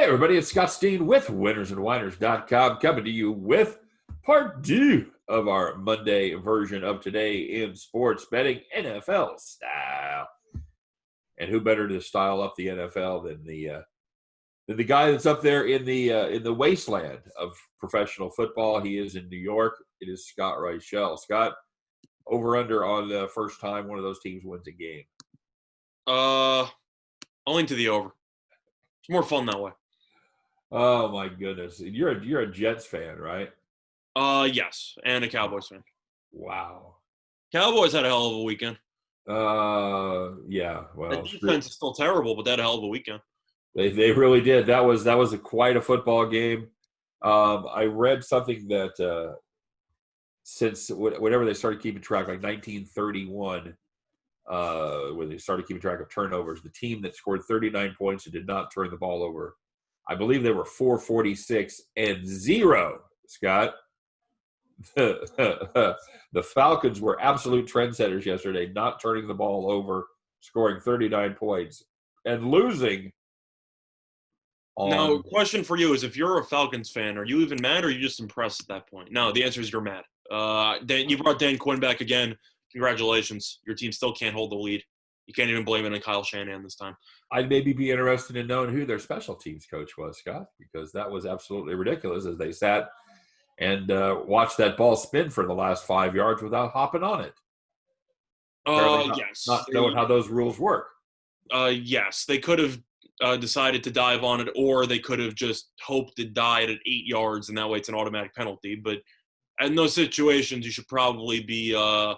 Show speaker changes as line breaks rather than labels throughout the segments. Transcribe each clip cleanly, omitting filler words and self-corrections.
everybody, it's Scott Steen with winnersandwhiners.com coming to you with part 2 of our Monday version of Today in Sports Betting, NFL style. And who better to style up the NFL than the guy that's up there in the wasteland of professional football. He is in New York. It is Scott Reichel. Scott, over under on the first time one of those teams wins a game.
Only to the over. It's more fun that way.
Oh my goodness. You're a Jets fan, right?
Yes, and a Cowboys fan.
Wow.
Cowboys had a hell of a weekend.
Yeah. Well,
the defense is still terrible, but they had a hell of a weekend.
They really did. That was quite a football game. I read something that since whenever they started keeping track, like 1931, when they started keeping track of turnovers, the team that scored 39 points and did not turn the ball over, I believe they were 446-0. Scott, the Falcons were absolute trendsetters yesterday, not turning the ball over, scoring 39 points, and losing.
Now, question for you is, if you're a Falcons fan, are you even mad or are you just impressed at that point? No, the answer is you're mad. You brought Dan Quinn back again. Congratulations. Your team still can't hold the lead. You can't even blame it on Kyle Shanahan this time.
I'd maybe be interested in knowing who their special teams coach was, Scott, because that was absolutely ridiculous as they sat and watched that ball spin for the last 5 yards without hopping on it.
Yes.
Not knowing how those rules work.
Yes, they could have decided to dive on it, or they could have just hoped it died at 8 yards, and that way it's an automatic penalty. But in those situations, you should probably be, at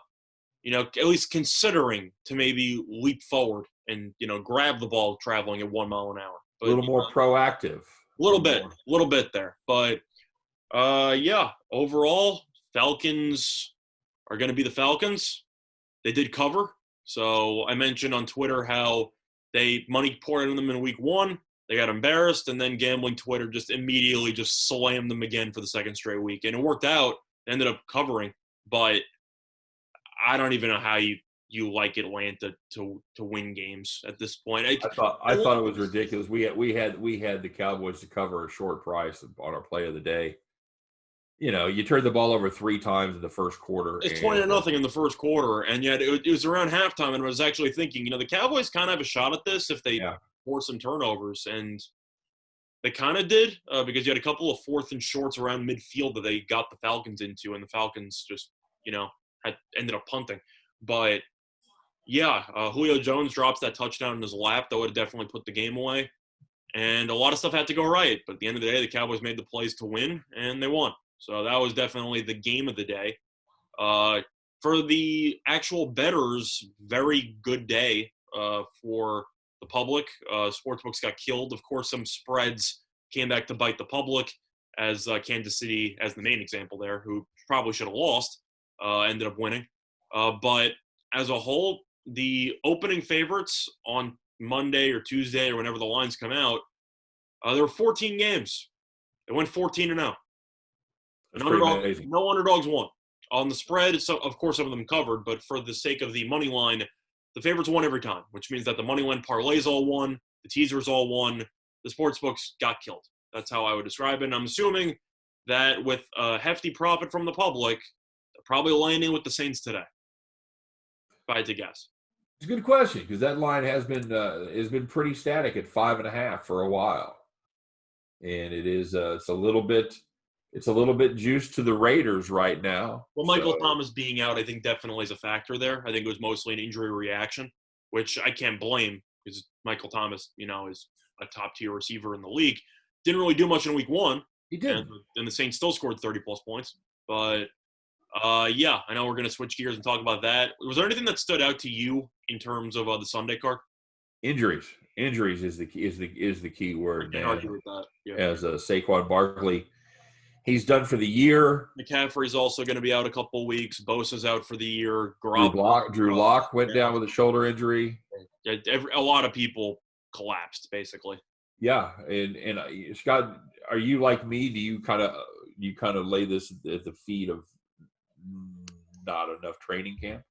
least considering to maybe leap forward and, grab the ball traveling at 1 mile an hour. But,
a little more proactive.
A little bit there. But, overall, Falcons are going to be the Falcons. They did cover. So I mentioned on Twitter how money poured into them in week 1. They got embarrassed, and then gambling Twitter just immediately just slammed them again for the second straight week. And it worked out. They ended up covering. But I don't even know how you like Atlanta to win games at this point. I
thought it was ridiculous. We had the Cowboys to cover a short price on our play of the day. You turned the ball over 3 times in the first quarter.
It's 20-0 in the first quarter, and yet it was around halftime, and I was actually thinking, the Cowboys kind of have a shot at this if they force some turnovers, and they kind of did because you had a couple of 4th and shorts around midfield that they got the Falcons into, and the Falcons just, ended up punting. But, Julio Jones drops that touchdown in his lap. That would have definitely put the game away, and a lot of stuff had to go right. But at the end of the day, the Cowboys made the plays to win, and they won. So that was definitely the game of the day. For the actual bettors, very good day for the public. Sportsbooks got killed. Of course, some spreads came back to bite the public, as Kansas City, as the main example there, who probably should have lost, ended up winning. But as a whole, the opening favorites on Monday or Tuesday or whenever the lines come out, there were 14 games. They went 14-0. No underdogs won. On the spread, of course, some of them covered, but for the sake of the money line, the favorites won every time, which means that the money line parlays all won, the teasers all won, the sports books got killed. That's how I would describe it. And I'm assuming that with a hefty profit from the public, they're probably landing with the Saints today, if I had to guess.
It's a good question, because that line has been pretty static at 5.5 for a while, and it is it's a little bit juiced to the Raiders right now.
Well, Michael Thomas being out, I think, definitely is a factor there. I think it was mostly an injury reaction, which I can't blame because Michael Thomas, is a top-tier receiver in the league. Didn't really do much in week 1.
He did.
And the Saints still scored 30-plus points. But, I know we're going to switch gears and talk about that. Was there anything that stood out to you in terms of the Sunday card?
Injuries. Injuries is the key word.
I can't argue with that. Yeah.
As Saquon Barkley, he's done for the year.
McCaffrey's also going to be out a couple weeks. Bosa's out for the year.
Drew Lock went down with a shoulder injury.
A lot of people collapsed, basically.
Yeah, and Scott, are you like me? Do you kind of lay this at the feet of not enough training camp?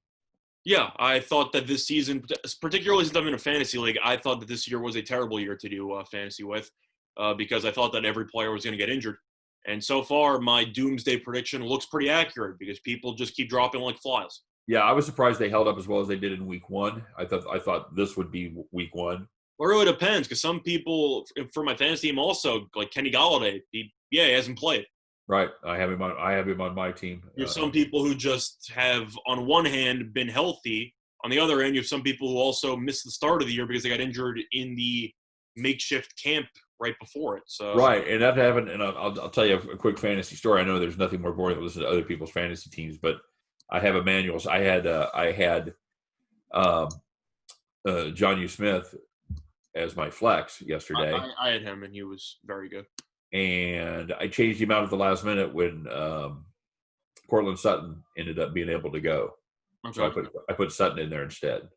Yeah, I thought that this season, particularly since I'm in a fantasy league, I thought that this year was a terrible year to do fantasy with. because I thought that every player was going to get injured. And so far, my doomsday prediction looks pretty accurate because people just keep dropping like flies.
Yeah, I was surprised they held up as well as they did in week one. I thought this would be week one.
Well, it really depends because some people, for my fantasy team also, like Kenny Golladay, he hasn't played.
Right. I have him on my team.
You have some people who just have, on one hand, been healthy. On the other hand, you have some people who also missed the start of the year because they got injured in the makeshift camp right before it. So
right, and that happened. And I'll tell you a quick fantasy story. I know there's nothing more boring than listening to other people's fantasy teams, but I have Emmanuel. I had John U. Smith as my flex yesterday.
I had him, and he was very good.
And I changed him out at the last minute when Cortland Sutton ended up being able to go. Okay. So I put Sutton in there instead.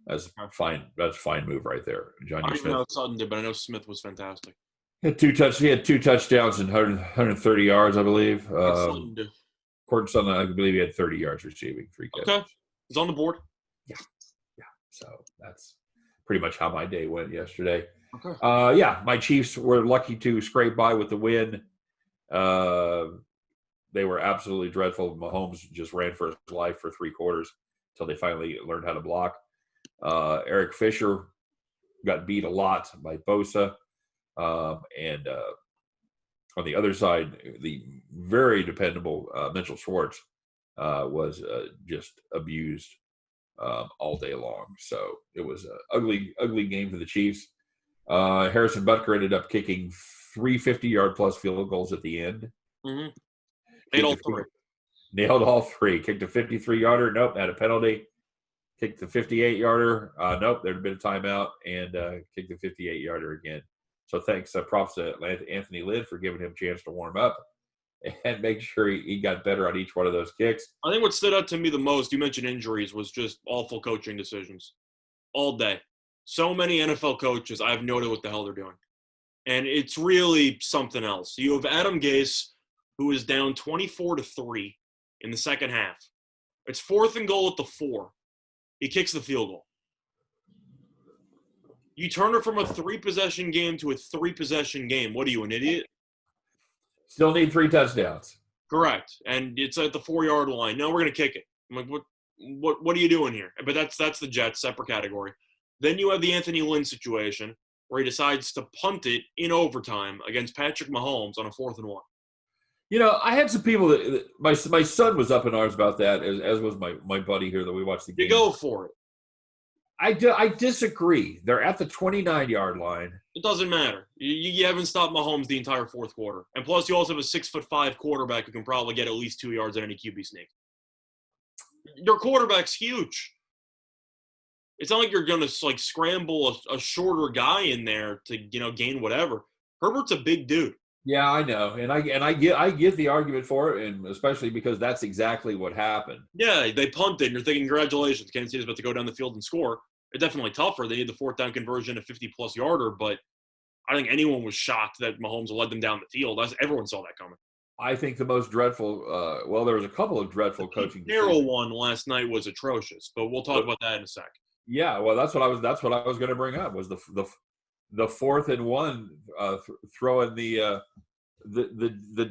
That's fine. That's a fine move right there. John
I don't even know what Sutton did, but I know Smith was fantastic.
He had two touchdowns and 130 yards, I believe. Cortland Sutton, I believe he had 30 yards receiving, 3 catches.
Okay, he's on the board.
Yeah. So that's pretty much how my day went yesterday.
Okay.
My Chiefs were lucky to scrape by with the win. They were absolutely dreadful. Mahomes just ran for his life for 3 quarters until they finally learned how to block. Eric Fisher got beat a lot by Bosa. And on the other side, the very dependable Mitchell Schwartz was just abused all day long. So it was an ugly game for the Chiefs. Harrison Butker ended up kicking 3 50-yard-plus field goals at the end.
Mm-hmm.
Nailed all 3. Kicked a 53-yarder. Nope, had a penalty. Kicked the 58-yarder. Nope, there'd been a timeout. And kicked the 58-yarder again. So thanks, props to Anthony Lynn for giving him a chance to warm up and make sure he got better on each one of those kicks.
I think what stood out to me the most, you mentioned injuries, was just awful coaching decisions all day. So many NFL coaches, I've noted what the hell they're doing. And it's really something else. You have Adam Gase, who is down 24-3 in the second half. It's 4th and goal at the 4. He kicks the field goal. You turn it from a 3-possession game to a 3-possession game. What are you, an idiot?
Still need 3 touchdowns.
Correct. And it's at the 4-yard line. No, we're going to kick it. I'm like, what are you doing here? But that's the Jets, separate category. Then you have the Anthony Lynn situation where he decides to punt it in overtime against Patrick Mahomes on a 4th and 1.
You know, I had some people that my son was up in arms about that, as was my buddy here that we watched the game.
You go for it.
I disagree. They're at the 29-yard line.
It doesn't matter. You haven't stopped Mahomes the entire 4th quarter. And plus, you also have a 6'5" quarterback who can probably get at least 2 yards at any QB sneak. Your quarterback's huge. It's not like you're going to like scramble a shorter guy in there to gain whatever. Herbert's a big dude. Yeah,
I know, and I get the argument for it, and especially because that's exactly what happened.
Yeah, they punted, and you're thinking, congratulations, Kansas City's about to go down the field and score. It's definitely tougher. They need the 4th down conversion, a 50-plus yarder, but I think anyone was shocked that Mahomes led them down the field. Everyone saw that coming.
I think the most dreadful, there was a couple of dreadful coaching decisions.
The narrow one last night was atrocious, but we'll talk about that in a sec.
Yeah, well, that's what I was going to bring up was the 4th and 1 throwing the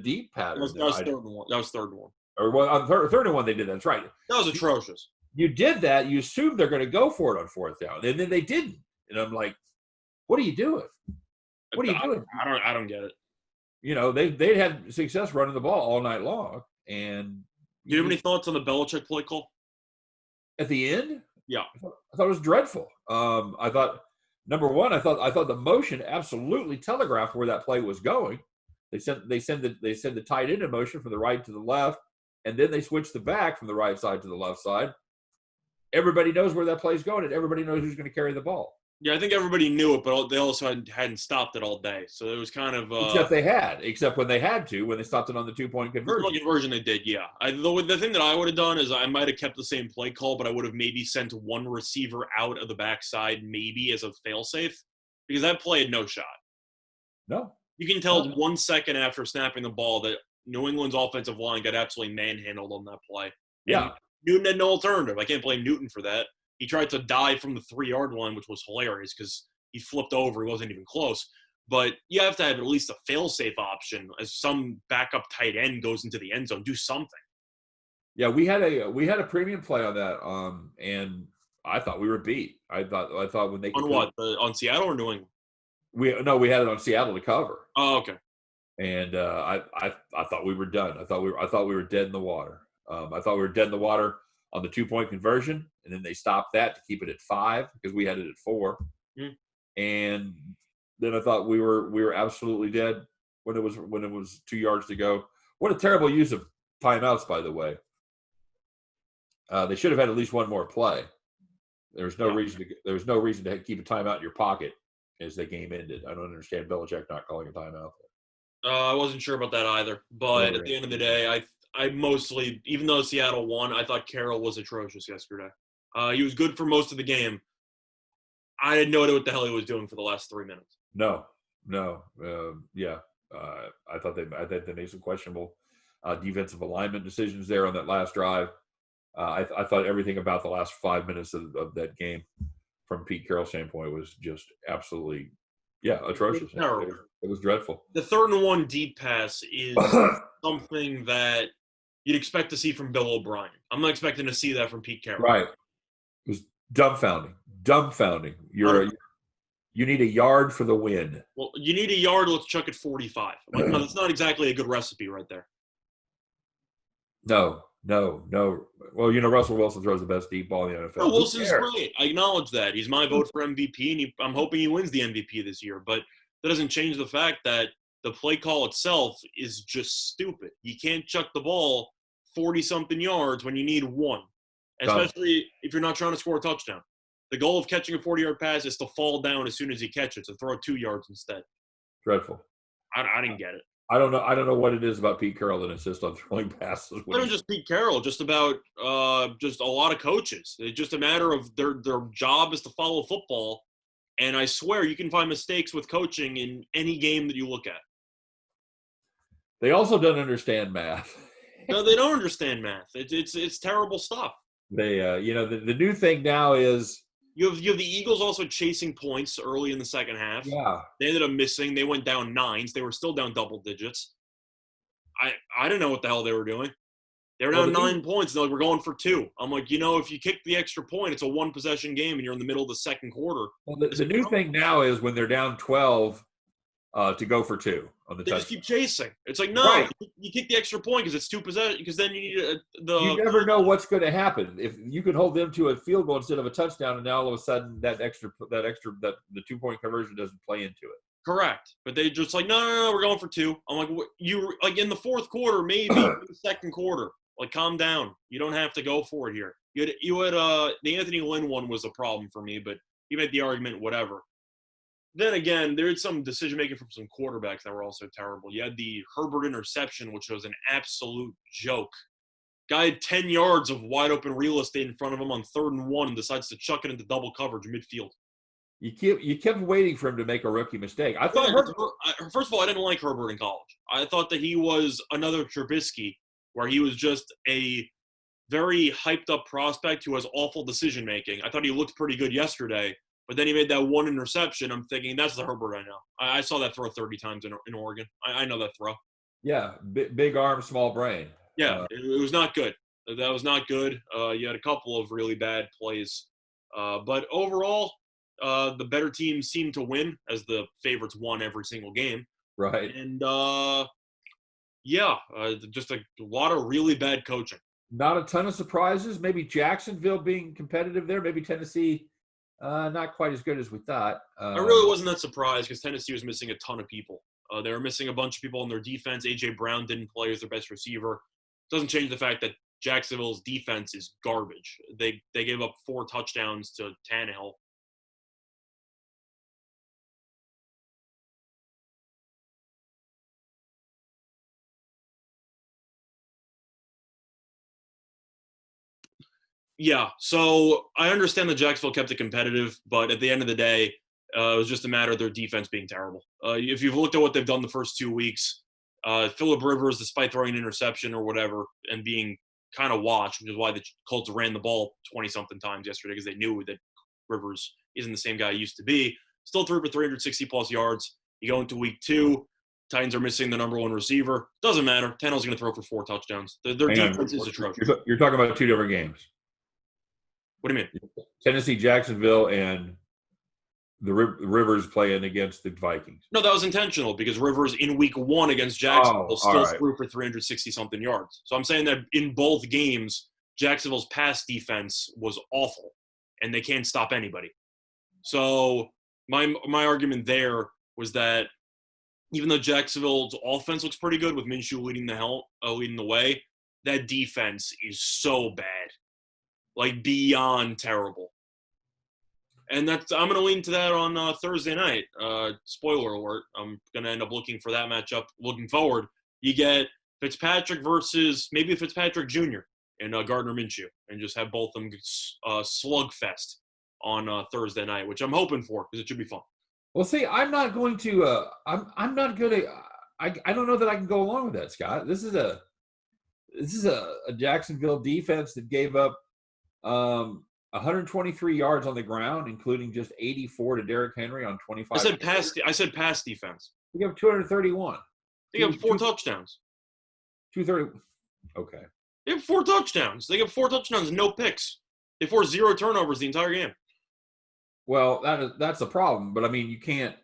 deep pattern.
That was 3rd and 1. That was 3rd and 1.
Or well, on 3rd and 1 they did that. That's right.
That was atrocious.
You did that. You assumed they're going to go for it on 4th down, and then they didn't. And I'm like, what are you doing? What are you doing?
I don't get it.
You know, they had success running the ball all night long. And
do you have any thoughts on the Belichick play call
at the end?
Yeah,
I thought it was dreadful. I thought, number one, I thought the motion absolutely telegraphed where that play was going. They send the tight end in motion from the right to the left, and then they switch the back from the right side to the left side. Everybody knows where that play's going, and everybody knows who's going to carry the ball.
Yeah, I think everybody knew it, but they also hadn't stopped it all day. So it was kind of
except when they had to, when they stopped it on the 2-point conversion.
The conversion they did, yeah. The thing that I would have done is I might have kept the same play call, but I would have maybe sent one receiver out of the backside, maybe as a failsafe, because that play had no shot.
No.
You can tell 1 second after snapping the ball that New England's offensive line got absolutely manhandled on that play.
Yeah.
And Newton had no alternative. I can't blame Newton for that. He tried to dive from the 3-yard line, which was hilarious because he flipped over. He wasn't even close. But you have to have at least a fail-safe option as some backup tight end goes into the end zone. Do something.
Yeah, we had a premium play on that, and I thought we were beat. I thought when they could
On what? On Seattle or New England?
we had it on Seattle to cover.
Oh, okay.
And I thought we were done. I thought we were dead in the water. I thought we were dead in the water on the 2-point conversion, and then they stopped that to keep it at 5 because we had it at 4.
Mm.
And then I thought we were absolutely dead when it was 2 yards to go. What a terrible use of timeouts, by the way. They should have had at least one more play. There was no reason to keep a timeout in your pocket as the game ended. I don't understand Belichick not calling a timeout.
I wasn't sure about that either. But at the end of the day, I mostly, even though Seattle won, I thought Carroll was atrocious yesterday. He was good for most of the game. I had no idea what the hell he was doing for the last 3 minutes.
No. I thought they made some questionable defensive alignment decisions there on that last drive. I thought everything about the last 5 minutes of that game from Pete Carroll's standpoint was just absolutely, atrocious. It was dreadful.
The 3rd and 1 deep pass is something that you'd expect to see from Bill O'Brien. I'm not expecting to see that from Pete Carroll.
Right. It was dumbfounding. You need a yard for the win.
Well, you need a yard. Let's chuck it 45. Like, no, that's not exactly a good recipe right there.
No. Well, Russell Wilson throws the best deep ball in the NFL.
No, Wilson's great. I acknowledge that. He's my vote for MVP, and I'm hoping he wins the MVP this year. But that doesn't change the fact that the play call itself is just stupid. You can't chuck the ball 40-something yards when you need 1, especially if you're not trying to score a touchdown. The goal of catching a 40-yard pass is to fall down as soon as you catch it, to throw 2 yards instead.
Dreadful.
I didn't get it.
I don't know what it is about Pete Carroll that insists on throwing passes.
Not just Pete Carroll, just about just a lot of coaches. It's just a matter of their job is to follow football. And I swear you can find mistakes with coaching in any game that you look at.
They also don't understand math.
No, they don't understand math. It's terrible stuff.
They the new thing now is
you have the Eagles also chasing points early in the second half.
Yeah.
They ended up missing. They went down 9s. They were still down double digits. I don't know what the hell they were doing. They were down 9 points, and they're like, we're going for 2. I'm like, if you kick the extra point, it's a 1-possession game, and you're in the middle of the second quarter.
Well, the new thing now is when they're down 12 to go for 2 on the touchdown.
Just keep chasing. It's like, no,
right.
You kick the extra point because it's 2 possessions, because then you need
You never know what's going to happen. If you could hold them to a field goal instead of a touchdown, and now all of a sudden the 2-point conversion doesn't play into it.
Correct. But they just like, no, we're going for 2. I'm like, you like in the fourth quarter, maybe in the second quarter. Like, calm down. You don't have to go for it here. You had the Anthony Lynn one was a problem for me, but you made the argument, whatever. Then again, there was some decision-making from some quarterbacks that were also terrible. You had the Herbert interception, which was an absolute joke. Guy had 10 yards of wide-open real estate in front of him on 3rd and 1 and decides to chuck it into double coverage midfield.
You kept waiting for him to make a rookie mistake. I thought
first of all, I didn't like Herbert in college. I thought that he was another Trubisky, where he was just a very hyped-up prospect who has awful decision-making. I thought he looked pretty good yesterday. But then he made that 1 interception. I'm thinking, that's the Herbert I know. I saw that throw 30 times in Oregon. I know that throw.
Yeah, big arm, small brain.
Yeah, it was not good. That was not good. You had a couple of really bad plays. But overall, the better teams seemed to win as the favorites won every single game.
Right.
And, just a lot of really bad coaching.
Not a ton of surprises. Maybe Jacksonville being competitive there. Maybe Tennessee – not quite as good as we thought.
I really wasn't that surprised because Tennessee was missing a ton of people. They were missing a bunch of people on their defense. A.J. Brown didn't play as their best receiver. Doesn't change the fact that Jacksonville's defense is garbage. They gave up 4 touchdowns to Tannehill. Yeah, so I understand that Jacksonville kept it competitive, but at the end of the day, it was just a matter of their defense being terrible. If you've looked at what they've done the first 2 weeks, Phillip Rivers, despite throwing an interception or whatever and being kind of watched, which is why the Colts ran the ball 20-something times yesterday because they knew that Rivers isn't the same guy he used to be, still threw for 360-plus yards. You go into week 2, Titans are missing the number 1 receiver. Doesn't matter. Tannehill's going to throw for 4 touchdowns. Their defense is atrocious.
You're talking about 2 different games.
What do you mean?
Tennessee, Jacksonville, and the Rivers playing against the Vikings.
No, that was intentional because Rivers in week 1 against Jacksonville still threw for 360-something yards. So I'm saying that in both games, Jacksonville's pass defense was awful, and they can't stop anybody. So my argument there was that even though Jacksonville's offense looks pretty good with Minshew leading the way, that defense is so bad, like beyond terrible. And I'm going to lean to that on Thursday night. Spoiler alert, I'm going to end up looking for that matchup. Looking forward, you get Fitzpatrick versus maybe Fitzpatrick Jr. and Gardner Minshew, and just have both of them slugfest on Thursday night, which I'm hoping for because it should be fun.
Well, see, I'm not going to. I'm not going to. I don't know that I can go along with that, Scott. This is a Jacksonville defense that gave up 123 yards on the ground, including just 84 to Derrick Henry on 25.
I said pass defense.
They gave 231.
They have 4 touchdowns.
230. Okay.
They have 4 touchdowns. They have 4 touchdowns, no picks. They forced 0 turnovers the entire game.
Well, that's a problem, but I mean, you can't.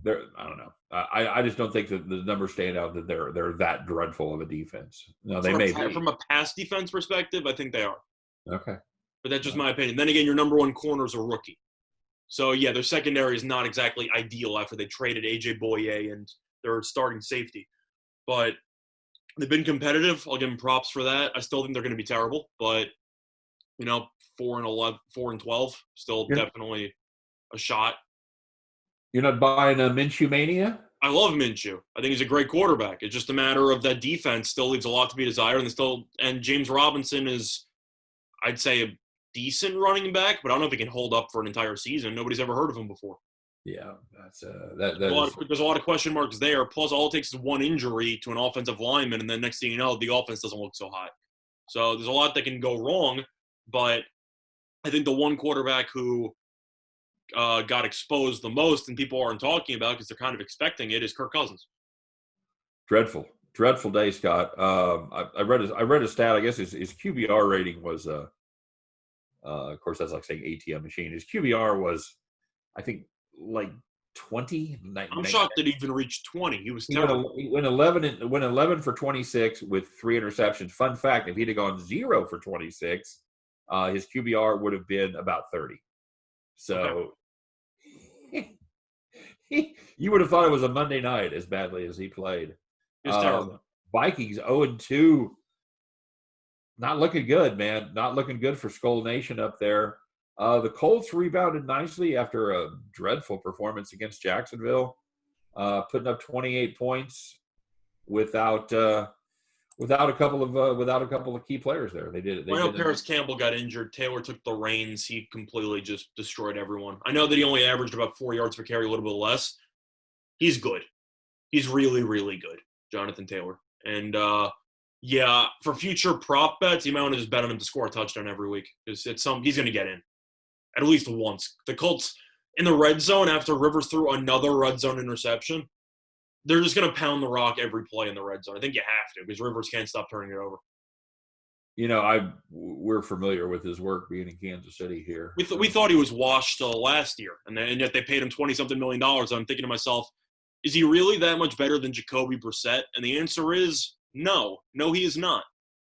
I don't know. I just don't think that the numbers stand out that they're that dreadful of a defense. No, they may be.
From a pass defense perspective, I think they are.
Okay.
But that's just my opinion. Then again, your number 1 corner is a rookie. So, yeah, their secondary is not exactly ideal after they traded A.J. Boye and their starting safety. But they've been competitive. I'll give them props for that. I still think they're going to be terrible. But, 4-12, still definitely a shot.
You're not buying a Minshew mania?
I love Minshew. I think he's a great quarterback. It's just a matter of that defense still leaves a lot to be desired. And James Robinson is, I'd say, a decent running back, but I don't know if he can hold up for an entire season. Nobody's ever heard of him before.
Yeah, that's
there's a lot of question marks there. Plus, all it takes is one injury to an offensive lineman, and then next thing you know, the offense doesn't look so hot. So there's a lot that can go wrong, but I think the one quarterback who got exposed the most and people aren't talking about because they're kind of expecting it is Kirk Cousins.
Dreadful day, Scott. I read a stat. I guess his QBR rating was of course that's like saying ATM machine. His QBR was, I think, like 20.
I'm shocked that he even reached 20. He was terrible.
He went 11 for 26 with 3 interceptions. Fun fact: if he'd have gone 0 for 26, his QBR would have been about 30. So you would have thought it was a Monday night as badly as he played.
It was terrible.
Vikings 0-2. Not looking good, man. Not looking good for Skull Nation up there. The Colts rebounded nicely after a dreadful performance against Jacksonville, putting up 28 points without a couple of key players there. They did it.
I know Paris Campbell got injured. Taylor took the reins. He completely just destroyed everyone. I know that he only averaged about 4 yards per carry, a little bit less. He's good. He's really, really good, Jonathan Taylor. And yeah, for future prop bets, you might want to just bet on him to score a touchdown every week because he's going to get in at least once. The Colts in the red zone after Rivers threw another red zone interception, they're just going to pound the rock every play in the red zone. I think you have to because Rivers can't stop turning it over.
We're familiar with his work being in Kansas City here.
We thought he was washed last year, and yet they paid him $20-something million. I'm thinking to myself, is he really that much better than Jacoby Brissett? And the answer is no. No, he is not.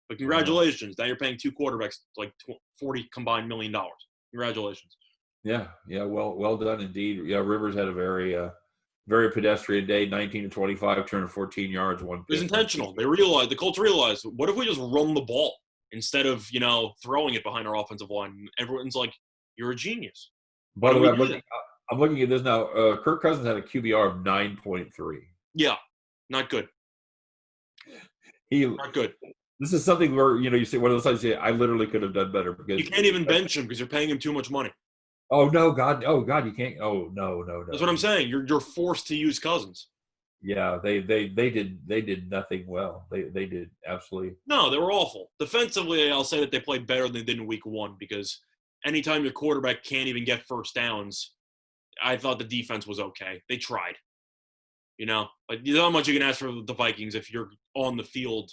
But congratulations. Now you're paying 2 quarterbacks like $40 combined million. Congratulations. Yeah, well done indeed. Yeah, Rivers had a very pedestrian day, 19 to 25, 214 yards, 1 pick. It was intentional. The Colts realized, what if we just run the ball instead of, throwing it behind our offensive line? Everyone's like, you're a genius. By the way, I'm looking at this now. Kirk Cousins had a QBR of 9.3. Yeah, not good. Not good. This is something where, you say, one of those times you say, I literally could have done better. Because you can't even bench him because you're paying him too much money. Oh, no, God. Oh, God, you can't. Oh, no. That's what I'm saying. You're forced to use Cousins. Yeah, they did nothing well. They did absolutely. No, they were awful. Defensively, I'll say that they played better than they did in week 1 because anytime your quarterback can't even get first downs, I thought the defense was okay. They tried. Like, there's not much you can ask for the Vikings if you're on the field.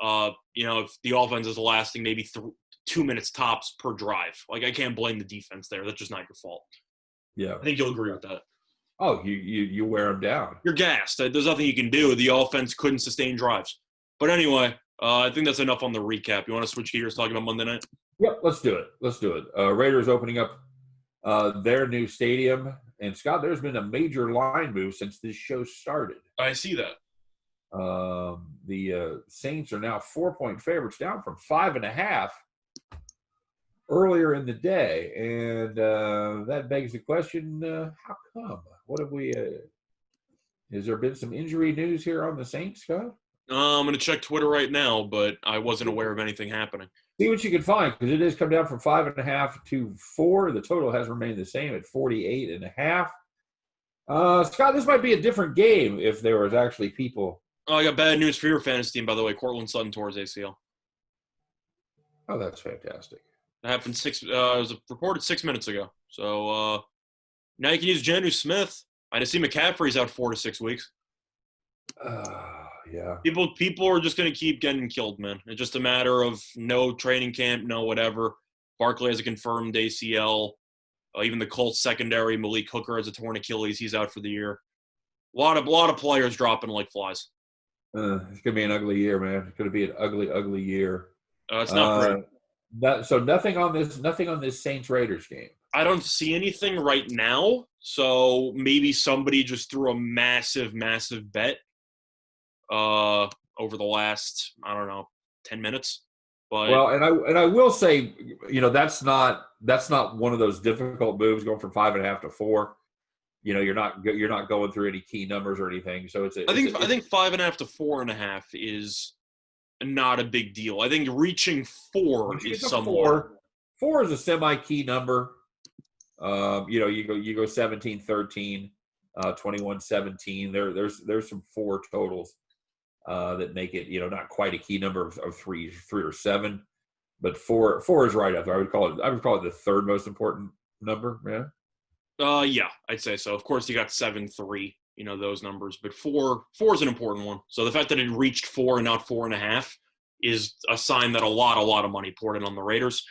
If the offense is lasting maybe 2 minutes tops per drive. Like, I can't blame the defense there. That's just not your fault.
Yeah.
I think you'll agree with that.
Oh, you wear them down.
You're gassed. There's nothing you can do. The offense couldn't sustain drives. But anyway, I think that's enough on the recap. You want to switch gears, talking about Monday night?
Yep, let's do it. Raiders opening up their new stadium. And, Scott, there's been a major line move since this show started.
I see that.
The Saints are now 4-point favorites, down from 5.5 earlier in the day. And that begs the question, how come? What have we has there been some injury news here on the Saints, Scott?
I'm going to check Twitter right now, but I wasn't aware of anything happening.
See what you can find, because it has come down from 5.5 to 4. The total has remained the same at 48.5. Scott, this might be a different game if there was actually people.
Oh, I got bad news for your fantasy team, by the way. Cortland Sutton tore his ACL.
Oh, that's fantastic.
That happened it was reported 6 minutes ago. So now you can use Jonnu Smith. I just see McCaffrey's out 4 to 6 weeks.
Yeah.
People are just going to keep getting killed, man. It's just a matter of no training camp, no whatever. Barkley has a confirmed ACL. Even the Colts secondary, Malik Hooker has a torn Achilles. He's out for the year. A lot of players dropping like flies.
It's going to be an ugly year, man. It's going to be an ugly, ugly year.
It's not great.
So nothing on this Saints-Raiders game.
I don't see anything right now. So maybe somebody just threw a massive, massive bet over the last, 10 minutes. But
well, and I will say, that's not one of those difficult moves going from 5.5 to 4. You're not going through any key numbers or anything. So I think
5.5 to 4.5 is not a big deal. I think reaching 4 is somewhat.
4 is a semi-key number. You go 17-13, 21-17. There's some 4 totals that make it not quite a key number of 3 or 7, but 4 is right up there. I would call it the third most important number.
Yeah, I'd say so. Of course, you got 7-3, those numbers, but 4 is an important one. So the fact that it reached 4 and not 4.5 is a sign that a lot of money poured in on the Raiders.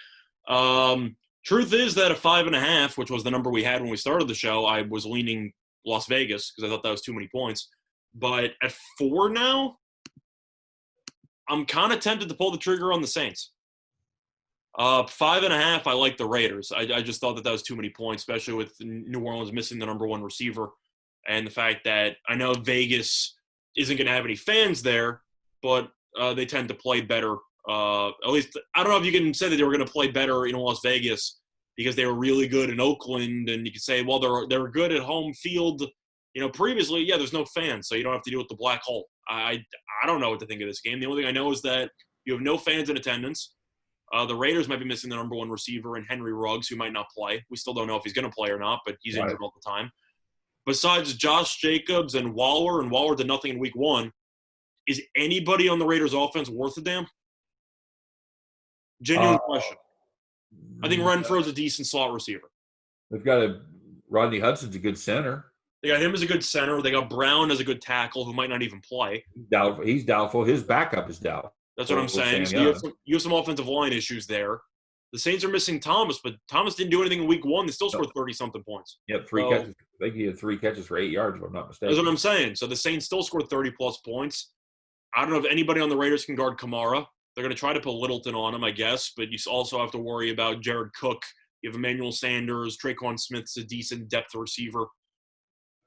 Truth is that a 5.5, which was the number we had when we started the show, I was leaning Las Vegas because I thought that was too many points. But at 4 now, I'm kind of tempted to pull the trigger on the Saints. 5.5, I like the Raiders. I just thought that was too many points, especially with New Orleans missing the number 1 receiver. And the fact that I know Vegas isn't going to have any fans there, but they tend to play better. At least, I don't know if you can say that they were going to play better in Las Vegas because they were really good in Oakland. And you could say, well, they're good at home field. Previously, yeah, there's no fans, so you don't have to deal with the black hole. I don't know what to think of this game. The only thing I know is that you have no fans in attendance. The Raiders might be missing the number 1 receiver in Henry Ruggs, who might not play. We still don't know if he's going to play or not, but he's injured all the time. Besides Josh Jacobs and Waller did nothing in week 1, is anybody on the Raiders offense worth a damn? Genuine question. I think Renfro's a decent slot receiver.
They've got Rodney Hudson's a good center.
They got him as a good center. They got Brown as a good tackle who might not even play.
He's doubtful. His backup is doubtful.
That's what I'm saying. So you have some offensive line issues there. The Saints are missing Thomas, but Thomas didn't do anything in week 1. They still scored 30-something points.
Yep, 3 catches. I think he had 3 catches for 8 yards, if I'm not mistaken.
That's what I'm saying. So the Saints still scored 30-plus points. I don't know if anybody on the Raiders can guard Kamara. They're going to try to put Littleton on him, I guess, but you also have to worry about Jared Cook. You have Emmanuel Sanders. Traquan Smith's a decent depth receiver.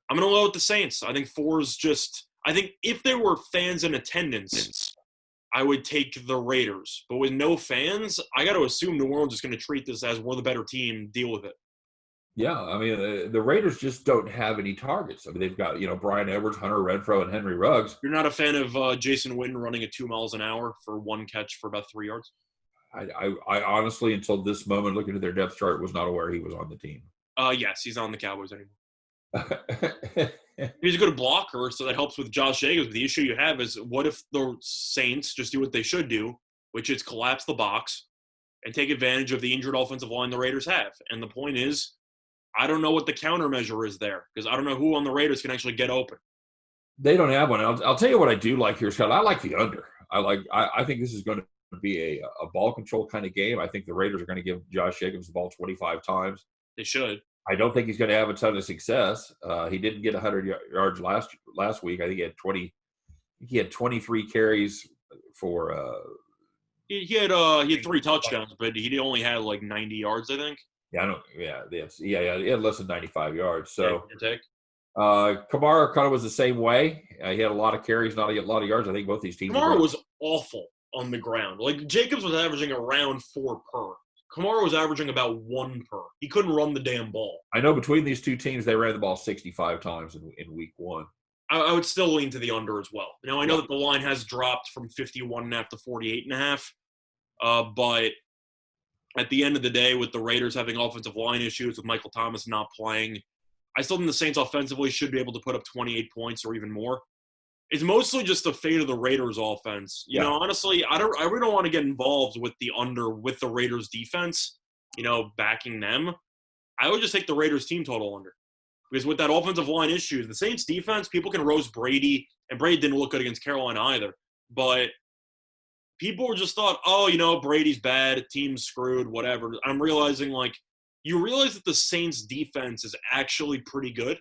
I'm going to go with the Saints. I think 4 is just – I think if there were fans in attendance, I would take the Raiders. But with no fans, I got to assume New Orleans is going to treat this as we're the better team, deal with it.
Yeah, I mean, the Raiders just don't have any targets. I mean, they've got, Brian Edwards, Hunter Renfrow, and Henry Ruggs.
You're not a fan of Jason Witten running at 2 miles an hour for 1 catch for about 3 yards?
I honestly, until this moment, looking at their depth chart, was not aware he was on the team.
Yes, he's not on the Cowboys anymore. He's a good blocker, so that helps with Josh Jacobs. But the issue you have is, what if the Saints just do what they should do, which is collapse the box and take advantage of the injured offensive line the Raiders have? And the point is, I don't know what the countermeasure is there because I don't know who on the Raiders can actually get open.
They don't have one. I'll tell you what I do like here, Scott. I like the under. I think this is going to be a ball control kind of game. I think the Raiders are going to give Josh Jacobs the ball 25 times.
They should.
I don't think he's going to have a ton of success. He didn't get 100 yards last week. I think he had 20. He had 23 carries for.
He had 3 touchdowns, but he only had like 90 yards, I think.
Yeah, I don't. Yeah. He had less than 95 yards. So.
Yeah,
Kamara kind of was the same way. He had a lot of carries, not a lot of yards. I think both these teams.
Kamara was awful on the ground. Like Jacobs was averaging around 4 per. Kamara was averaging about 1 per. He couldn't run the damn ball.
I know between these two teams, they ran the ball 65 times in week 1.
I would still lean to the under as well. Now I know that the line has dropped from 51.5 to 48.5, but at the end of the day, with the Raiders having offensive line issues, with Michael Thomas not playing, I still think the Saints offensively should be able to put up 28 points or even more. It's mostly just the fate of the Raiders offense. You know, honestly, I really don't want to get involved with the under with the Raiders defense, backing them. I would just take the Raiders team total under. Because with that offensive line issue, the Saints defense, people can roast Brady, and Brady didn't look good against Carolina either. But people just thought, Brady's bad, team's screwed, whatever. I'm realizing, you realize that the Saints defense is actually pretty good.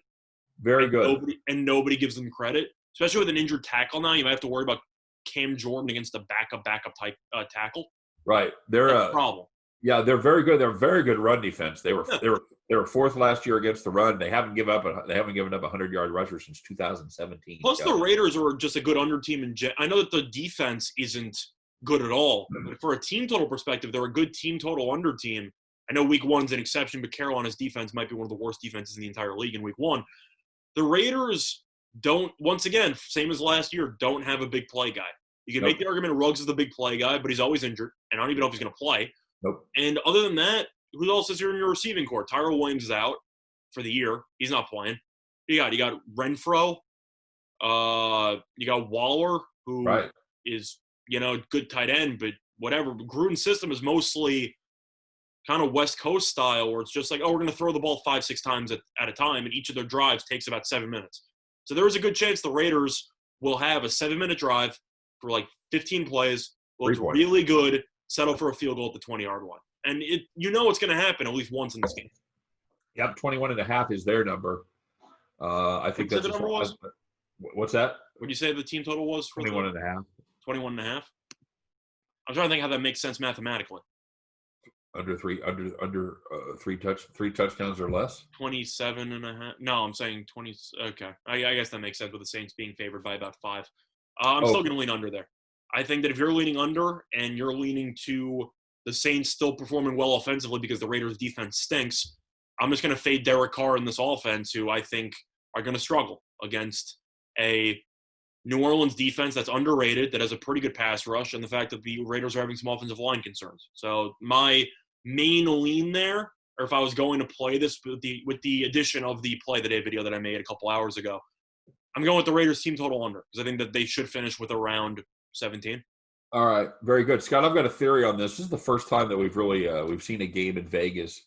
Very good.
Nobody gives them credit. Especially with an injured tackle now, you might have to worry about Cam Jordan against a backup type tackle.
Right.
That's a problem.
Yeah, they're very good. They're very good run defense. They were fourth last year against the run. They haven't given up a 100-yard rusher since 2017.
Plus, the Raiders are just a good under team. I know that the defense isn't good at all. But for a team total perspective, they're a good team total under team. I know week 1's an exception, but Carolina's defense might be one of the worst defenses in the entire league in week 1. The Raiders don't, once again, same as last year, don't have a big play guy. You can make the argument Ruggs is the big play guy, but he's always injured, and I don't even know if he's going to play.
Nope.
And other than that, who else is here in your receiving core? Tyrell Williams is out for the year. He's not playing. You got Renfro. You got Waller, who is, good tight end, but whatever. Gruden's system is mostly kind of West Coast style, where it's just like, we're going to throw the ball 5-6 times at a time, and each of their drives takes about 7 minutes. So there is a good chance the Raiders will have a 7-minute drive for 15 plays, look really good, settle for a field goal at the 20-yard line. And what's going to happen at least once in this game.
Yep, 21.5 is their number. I think that's
the number was.
What's that?
What did you say the team total was for
21.5?
21.5. I'm trying to think how that makes sense mathematically.
Under three touchdowns or less.
27.5. No, I'm saying 20. Okay, I guess that makes sense with the Saints being favored by about 5. I'm still going to lean under there. I think that if you're leaning under and you're leaning to the Saints still performing well offensively because the Raiders' defense stinks, I'm just going to fade Derek Carr in this offense, who I think are going to struggle against a New Orleans defense that's underrated, that has a pretty good pass rush, and the fact that the Raiders are having some offensive line concerns. So my main lean there, or if I was going to play this with the addition of the play the day video that I made a couple hours ago, I'm going with the Raiders team total under, because I think that they should finish with around 17.
All right, very good, Scott. I've got a theory on this. This is the first time that we've really we've seen a game in Vegas,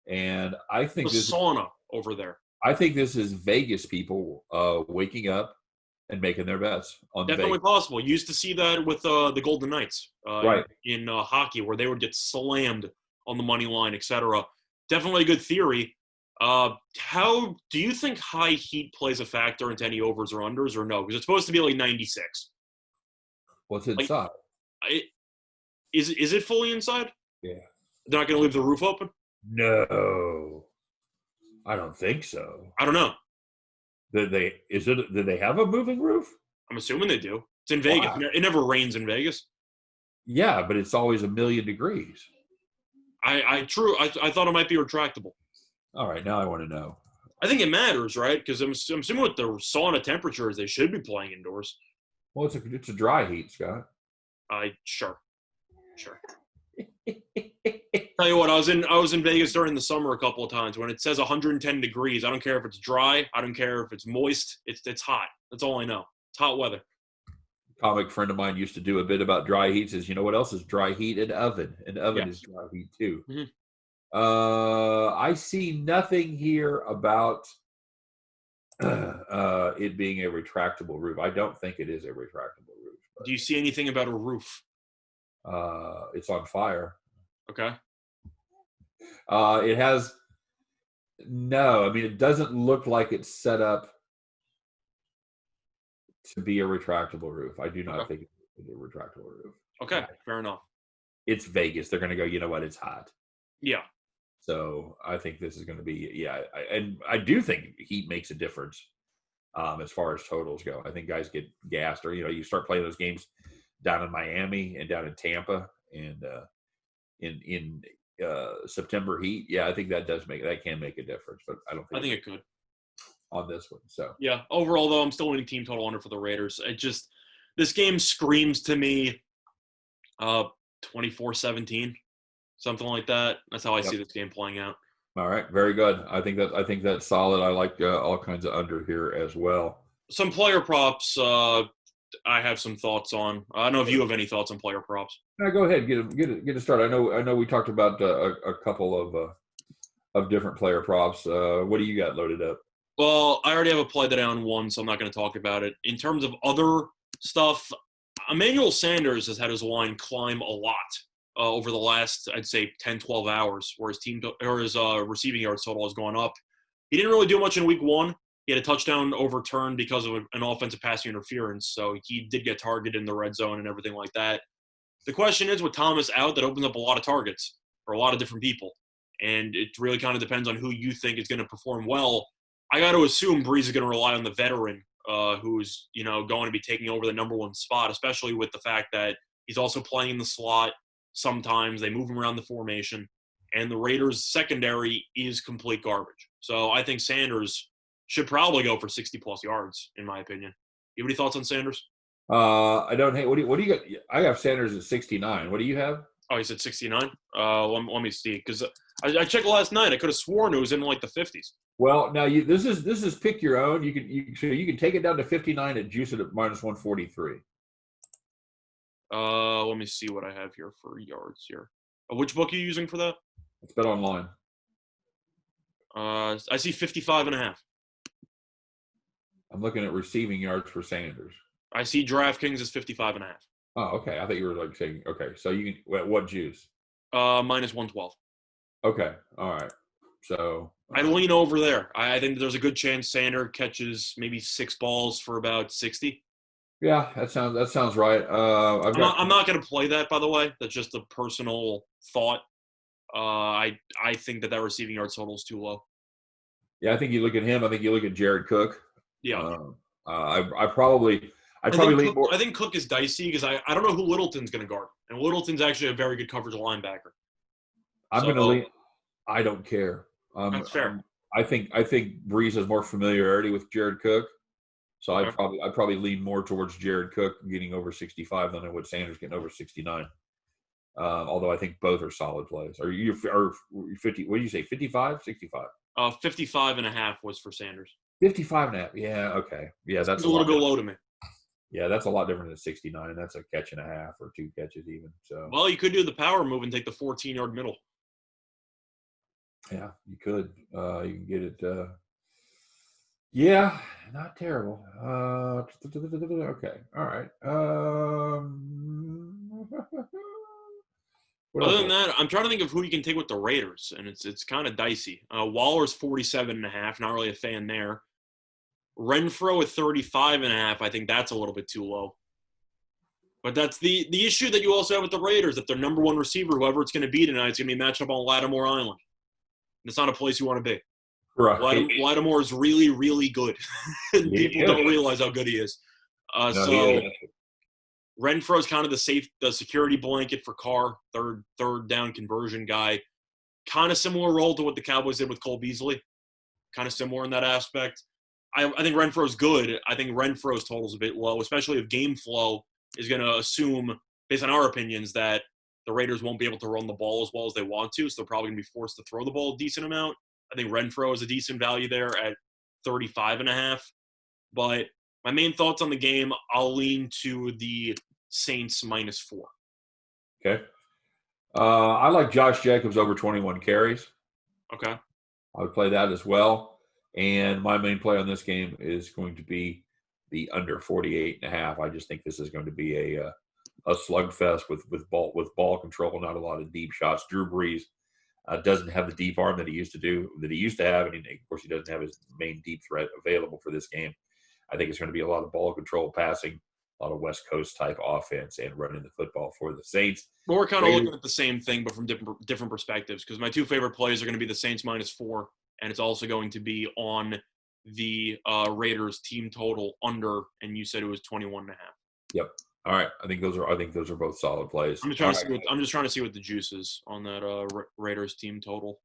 and I think
this sauna over there.
I think this is Vegas people waking up and making their bets on
definitely possible. You used to see that with the Golden Knights, in hockey, where they would get slammed on the money line, etc. Definitely a good theory. How do you think high heat plays a factor into any overs or unders, or no? Because it's supposed to be 96.
What's inside?
Is it fully inside?
Yeah.
They're not going to leave the roof open?
No, I don't think so.
I don't know.
Did they have a moving roof?
I'm assuming they do. It's in Vegas. Wow. It never rains in Vegas.
Yeah, but it's always 1,000,000 degrees.
I thought it might be retractable.
All right, now I want to know.
I think it matters, right? Because I'm assuming with the sauna temperatures, they should be playing indoors.
Well, it's a dry heat, Scott.
Sure. Tell you what, I was in Vegas during the summer a couple of times. When it says 110 degrees, I don't care if it's dry. I don't care if it's moist. It's hot. That's all I know. It's hot weather.
A comic friend of mine used to do a bit about dry heat. Says, you know what else is dry heat? An oven. An oven is dry heat too. Mm-hmm. I see nothing here about it being a retractable roof. I don't think it is a retractable roof.
Do you see anything about a roof?
It's on fire.
Okay.
It has no. I mean, it doesn't look like it's set up to be a retractable roof. I do not think it's a retractable roof.
Okay, fair enough.
It's Vegas. They're going to go, you know what? It's hot.
Yeah.
So I think this is going to be, and I do think heat makes a difference as far as totals go. I think guys get gassed, or you start playing those games down in Miami and down in Tampa and in September heat. Yeah, I think that can make a difference, but I don't think.
I think it could
on this one. So
yeah, overall though, I'm still winning team total under for the Raiders. This game screams to me 24-17. Something like that. That's how I see this game playing out.
All right, very good. I think that's solid. I like all kinds of under here as well.
Some player props. I have some thoughts on. I don't know if you have any thoughts on player props.
Go ahead, get it started. I know. We talked about a couple of different player props. What do you got loaded up?
Well, I already have a play that I own one, so I'm not going to talk about it. In terms of other stuff, Emmanuel Sanders has had his line climb a lot. Over the last, I'd say, 10, 12 hours, where his receiving yards total has gone up. He didn't really do much in week one. He had a touchdown overturned because of an offensive passing interference, so he did get targeted in the red zone and everything like that. The question is, with Thomas out, that opens up a lot of targets for a lot of different people, and it really kind of depends on who you think is going to perform well. I got to assume Breeze is going to rely on the veteran who's going to be taking over the number one spot, especially with the fact that he's also playing in the slot. Sometimes they move him around the formation, and the Raiders' secondary is complete garbage. So I think Sanders should probably go for 60-plus yards, in my opinion. You have any thoughts on Sanders?
I don't hate. What do you got? I have Sanders at 69. What do you have?
Oh, he's at 69? Let me see, because I checked last night. I could have sworn it was in like the 50s.
Well, now this is pick your own. You can take it down to 59 and juice it at minus 143.
Let me see what I have here for yards here. Which book are you using for that?
It's Bet Online.
I see 55.5.
I'm looking at receiving yards for Sanders.
I see DraftKings is 55.5.
Oh, okay. I thought you were saying okay. So you can what juice?
Minus 112.
Okay. All right. So
I lean over there. I think there's a good chance Sanders catches maybe 6 balls for about 60.
Yeah, that sounds right.
I'm not going to play that, by the way. That's just a personal thought. I think that receiving yards total is too low.
Yeah, I think you look at him. I think you look at Jared Cook.
Yeah.
I probably lean more.
I think Cook is dicey because I don't know who Littleton's going to guard, and Littleton's actually a very good coverage linebacker.
I'm going to lean. I don't care.
That's fair.
I think Breeze has more familiarity with Jared Cook. So I'd probably lean more towards Jared Cook getting over 65 than I would Sanders getting over 69. Although I think both are solid plays. Are 50? What do you say? 55, 65?
55.5 was for Sanders.
55.5. Yeah. Okay. Yeah, that's
a little bit low to me.
Yeah, that's a lot different than 69. That's a catch and a half or 2 catches even. So.
Well, you could do the power move and take the 14-yard middle.
Yeah, you could. You can get it. Yeah, not terrible. Okay, all right.
Other than that, I'm trying to think of who you can take with the Raiders, and it's kind of dicey. Waller's 47.5, not really a fan there. Renfro at 35.5, I think that's a little bit too low. But that's the issue that you also have with the Raiders, that their number one receiver, whoever it's going to be tonight, is going to be matched up on Lattimore Island. It's not a place you want to be.
Right.
Lattimore is really, really good. People don't realize how good he is. Renfro's kind of the security blanket for Carr, third down conversion guy. Kind of similar role to what the Cowboys did with Cole Beasley. Kind of similar in that aspect. I think Renfro's good. I think Renfro's total is a bit low, especially if game flow is going to assume, based on our opinions, that the Raiders won't be able to run the ball as well as they want to, so they're probably going to be forced to throw the ball a decent amount. I think Renfro is a decent value there at 35.5. But my main thoughts on the game, I'll lean to the Saints -4.
Okay. I like Josh Jacobs over 21 carries.
Okay.
I would play that as well. And my main play on this game is going to be the under 48.5. I just think this is going to be a slugfest with ball control, not a lot of deep shots. Drew Brees doesn't have the deep arm that he used to have, and of course he doesn't have his main deep threat available for this game. I think it's going to be a lot of ball control, passing, a lot of West Coast type offense, and running the football for the Saints.
Well, we're kind of looking at the same thing, but from different perspectives, because my two favorite plays are going to be the Saints -4, and it's also going to be on the Raiders team total under, and you said it was 21.5.
Yep. All right. I think those are both solid plays.
I'm just trying to see what the juice is on that Raiders team total.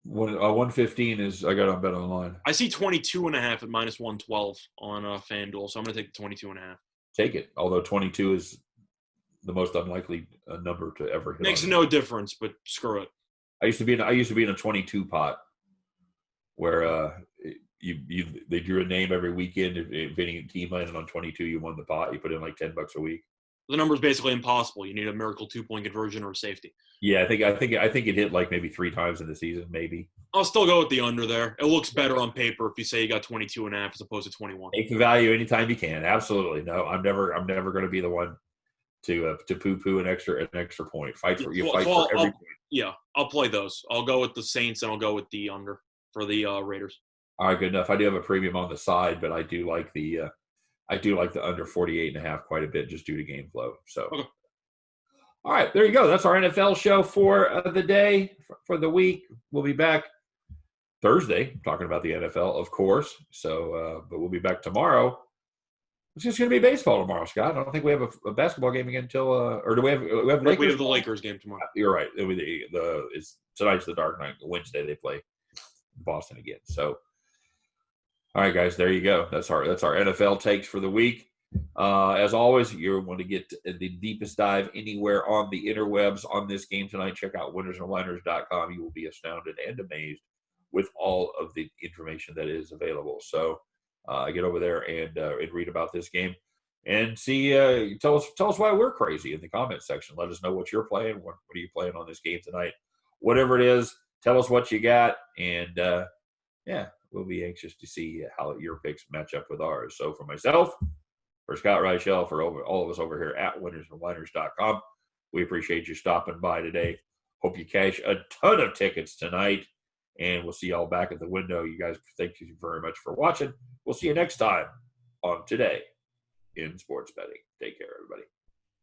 115 is I got on Bet Online.
I see 22.5 at -112 on FanDuel, so I'm going to take the 22.5.
Take it. Although 22 is the most unlikely number to ever hit.
Makes no difference, but screw it.
I used to be in a 22 pot where they drew a name every weekend. If any team landed on 22, you won the pot. You put in like $10 a week.
The number is basically impossible. You need a miracle 2-point conversion or a safety.
Yeah, I think it hit like maybe 3 times in the season, maybe.
I'll still go with the under there. It looks better on paper if you say you got 22.5 as opposed to 21.
Take the value anytime you can. Absolutely. No, I'm never going to be the one to poo-poo an extra point. Fight for every point.
Yeah, I'll play those. I'll go with the Saints and I'll go with the under for the Raiders.
All right, good enough. I do have a premium on the side, but I do like the under 48.5 quite a bit just due to game flow. So, okay. All right, there you go. That's our NFL show for the day, for the week. We'll be back Thursday talking about the NFL, of course. So, but we'll be back tomorrow. It's just going to be baseball tomorrow, Scott. I don't think we have a basketball game again until or do we have Lakers?
We have the Lakers game tomorrow.
You're right. Tonight's the dark night. Wednesday they play Boston again. So, all right, guys, there you go. That's our NFL takes for the week. As always, you want to get the deepest dive anywhere on the interwebs on this game tonight, check out winnersandliners.com. You will be astounded and amazed with all of the information that is available. So get over there and read about this game and see. Tell us why we're crazy in the comment section. Let us know what you're playing. What are you playing on this game tonight? Whatever it is, tell us what you got, and we'll be anxious to see how your picks match up with ours. So for myself, for Scott Reichel, for all of us over here at winnersandliners.com, we appreciate you stopping by today. Hope you cash a ton of tickets tonight, and we'll see y'all back at the window. You guys, thank you very much for watching. We'll see you next time on Today in Sports Betting. Take care, everybody.